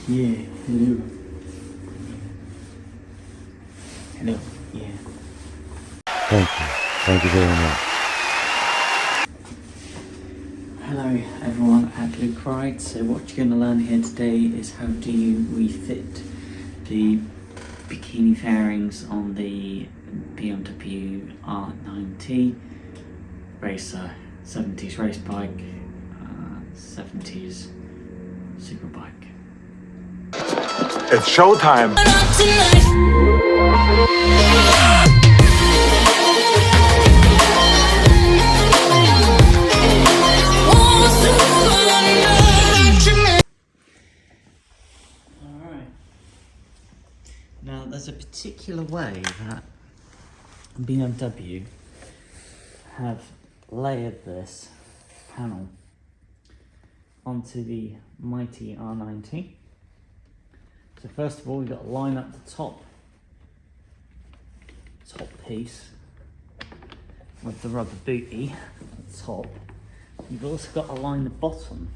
Yeah, hello. Hello, yeah. Thank you. Thank you very much. Hello everyone at Luke Ride. So what you're going to learn here today is how do you refit the bikini fairings on the BMW R NineT Racer, 70s race bike, 70s SuperBike. It's showtime! Alright. Now there's a particular way that BMW have layered this panel onto the mighty R NineT. So first of all, we've got to line up the top piece with the rubber booty at the top. You've also got to line the bottom.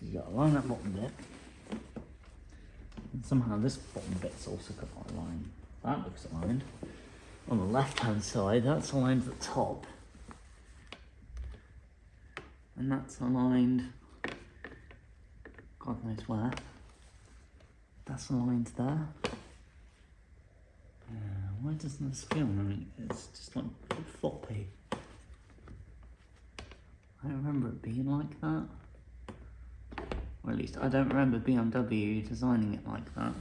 You've got to line that bottom bit. And somehow this bottom bit's also got to line. That looks aligned. On the left hand side, that's aligned at the top. And that's aligned, God knows where. That's aligned there. Why doesn't this feel? I mean, it's just like floppy. I don't remember it being like that. Or at least I don't remember BMW designing it like that.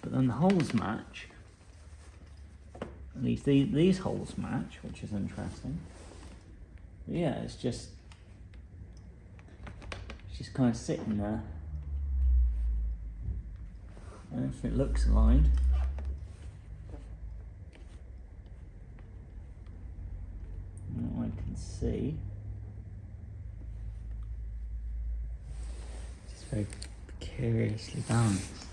But then the holes match. At least these holes match, which is interesting. But yeah, it's just kind of sitting there. And if it looks aligned, what I can see, it's very precariously balanced.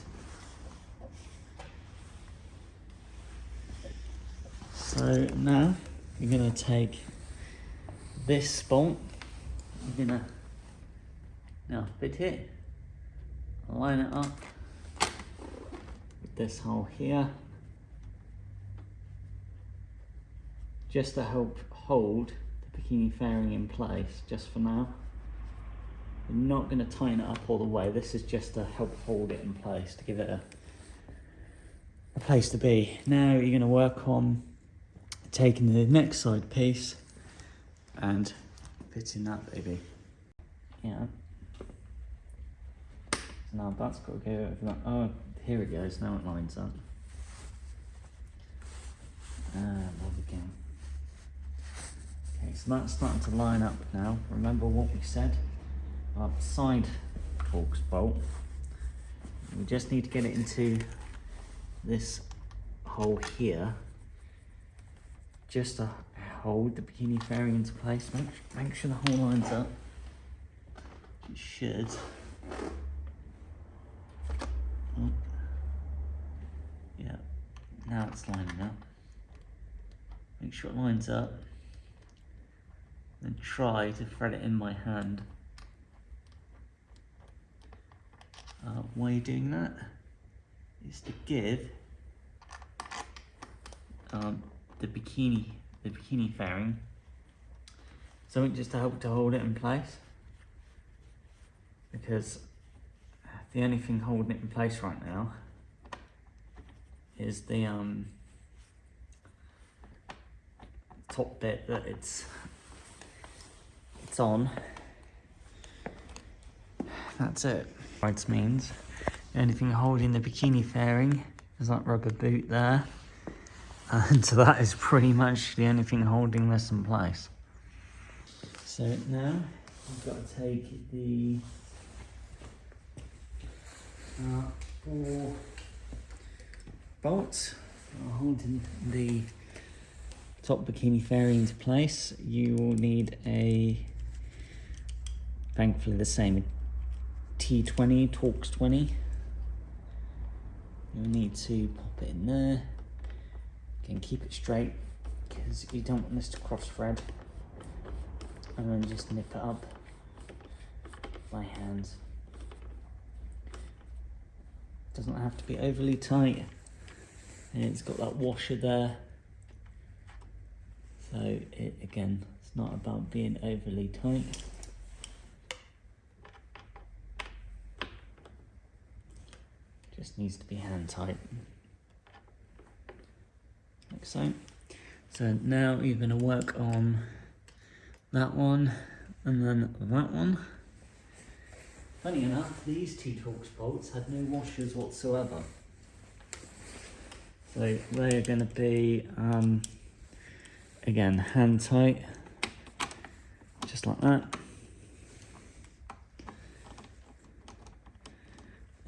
So now you're going to take this bolt, you're going to now fit it, line it up with this hole here, just to help hold the bikini fairing in place just for now. We're not going to tighten it up all the way, this is just to help hold it in place, to give it a place to be. Now you're going to work on taking the next side piece and fitting that baby. Yeah. So now that's got to go over that. Oh, here it goes. Now it lines up. There we go. Okay, so that's starting to line up now. Remember what we said about the side Torx bolt. We just need to get it into this hole here, just to hold the bikini fairing into place. Make sure the hole lines up. It should. Oh. Yeah, now it's lining up. Make sure it lines up. Then try to thread it in my hand. Why you're doing that is to give the bikini fairing something just to help to hold it in place, because the only thing holding it in place right now is the top bit that it's on. That's it. Which means the only thing holding the bikini fairing is that rubber boot there. And so that is pretty much the only thing holding this in place. So now I've got to take the 4 bolts holding the top bikini fairing into place. You will need thankfully the same T20, Torx 20. You'll need to pop it in there. Again, keep it straight because you don't want this to cross thread. And then just nip it up by hand. doesn't have to be overly tight, and it's got that washer there, so again, it's not about being overly tight. Just needs to be hand tight, like so. So now you're going to work on that one and then that one. Funny enough, these two Torx bolts had no washers whatsoever. So they are going to be, again, hand tight, just like that.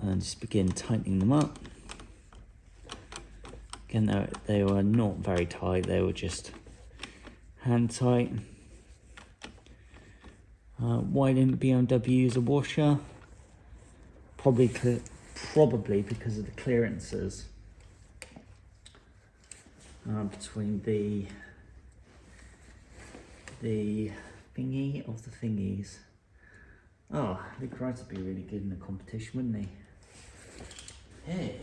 And just begin tightening them up. Again, they were not very tight, they were just hand tight. Why didn't BMW use a washer? Probably because of the clearances between the thingy of the thingies. Oh, Luke Wright would be really good in the competition, wouldn't he? Hey,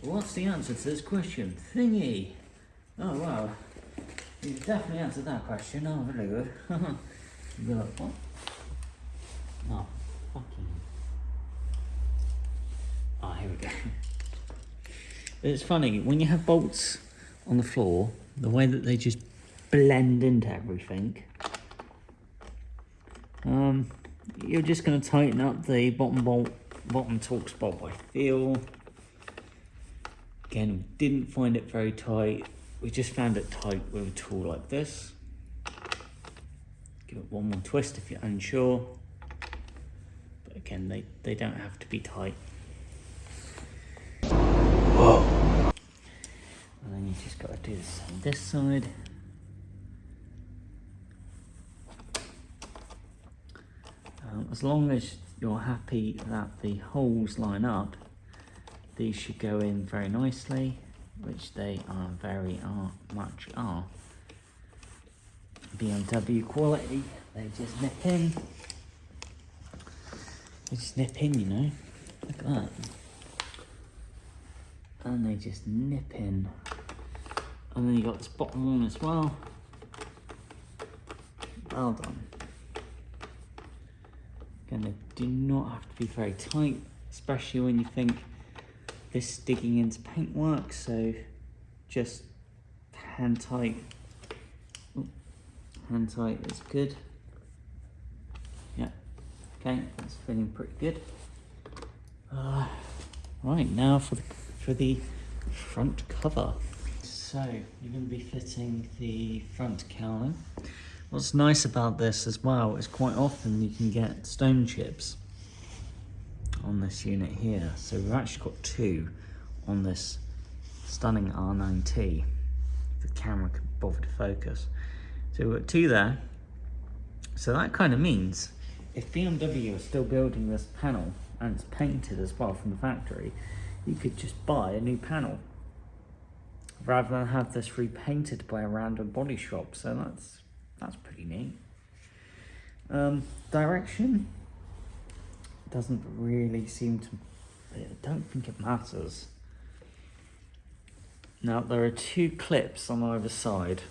what's the answer to this question? Thingy. Oh wow, you definitely answered that question. Oh, very good. You'd be like, what? Oh, fucking. Oh, here we go. It's funny, when you have bolts on the floor, the way that they just blend into everything, you're just going to tighten up the bottom Torx bolt by feel. Again, we didn't find it very tight. We just found it tight with a tool like this. Give it one more twist if you're unsure. But again, they don't have to be tight. Whoa. And then you just got to do this on this side. As long as you're happy that the holes line up, these should go in very nicely, which they are much are. BMW quality, they just nip in. They just nip in, you know. Look at that. And they just nip in. And then you got this bottom one as well. Well done. Again, they do not have to be very tight, especially when you think this is digging into paintwork, so just hand tight. Ooh, hand tight is good. Yeah, okay, that's feeling pretty good. Right, now for the front cover. So you're going to be fitting the front cowling. What's nice about this as well is quite often you can get stone chips on this unit here. So we've actually got two on this stunning R9T. If the camera can bother to focus. So we've got two there. So that kind of means if BMW is still building this panel and it's painted as well from the factory, you could just buy a new panel rather than have this repainted by a random body shop. So that's pretty neat. Direction doesn't really seem to, I don't think it matters. Now there are two clips on either side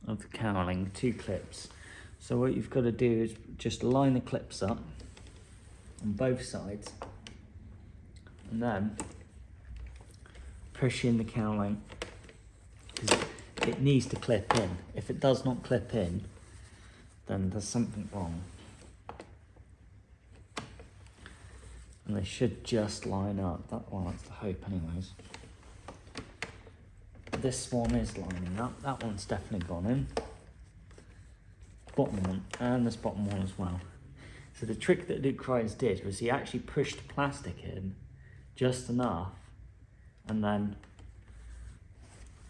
of the cowling, two clips. So what you've got to do is just line the clips up on both sides and then push in the cowling, because it needs to clip in. If it does not clip in, then there's something wrong. And they should just line up. That's the hope anyways. This one is lining up. That one's definitely gone in. Bottom one, and this bottom one as well. So the trick that Luke Wright did was he actually pushed the plastic in just enough, and then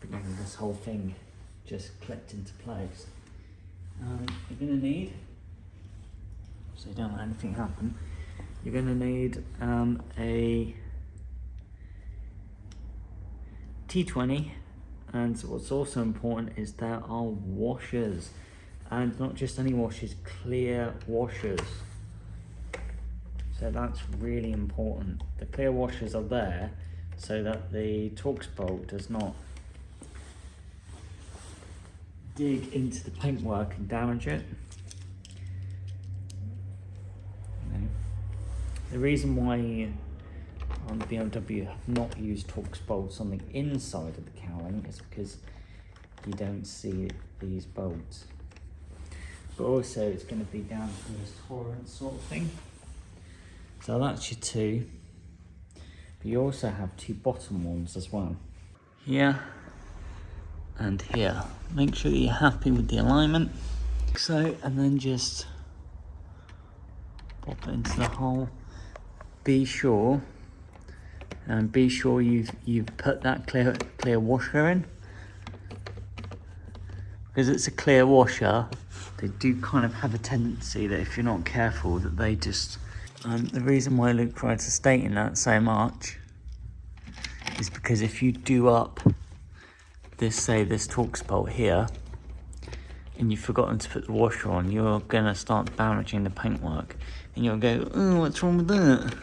this whole thing just clipped into place. You're going to need, so you don't let anything happen, you're going to need a T20, and what's also important is there are washers, and not just any washers, clear washers. So that's really important. The clear washers are there so that the Torx bolt does not dig into the paintwork and damage it. The reason why on the BMW have not used Torx bolts on the inside of the cowling is because you don't see these bolts. But also it's going to be down to this tolerance sort of thing. So that's your two. But you also have two bottom ones as well. Here and here. Make sure you're happy with the alignment. So, and then just pop it into the hole. Be sure you've put that clear washer in. Because it's a clear washer, they do kind of have a tendency that if you're not careful that they just... the reason why Luke Wright is stating that so much is because if you do up this, say this Torx bolt here, and you've forgotten to put the washer on, you're gonna start damaging the paintwork. And you'll go, oh, what's wrong with that?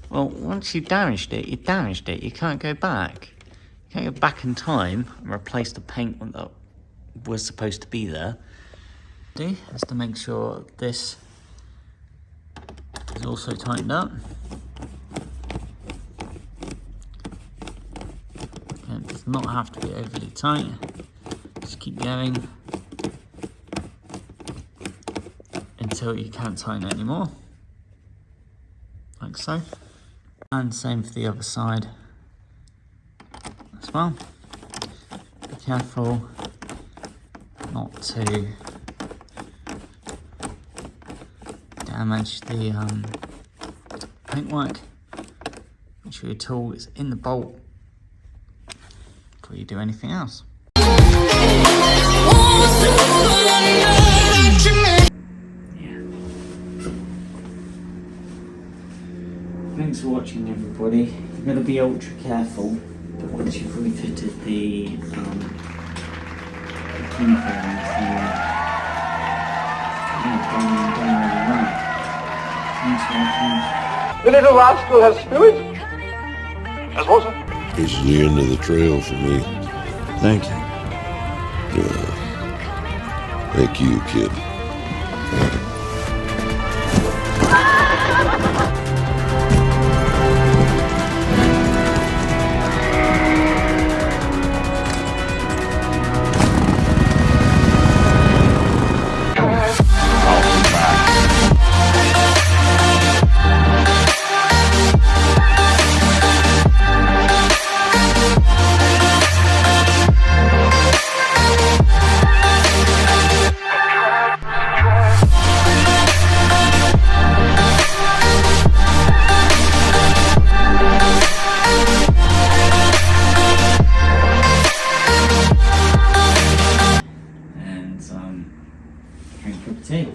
Well, once you've damaged it, you damaged it. You can't go back. You can't go back in time and replace the paint that was supposed to be there. Is to make sure this is also tightened up. And it does not have to be overly tight. Just keep going until you can't tighten it anymore. Like so. And same for the other side as well. Be careful not to damage the paintwork. Make sure your tool is in the bolt before you do anything else. Thanks for watching, everybody. You've got to be ultra careful, but once you've refitted the bikini fairings, you've done really well. Thanks for watching. The little rascal has spirit. As was it? This is the end of the trail for me. Thank you. Thank you, kid. Tea.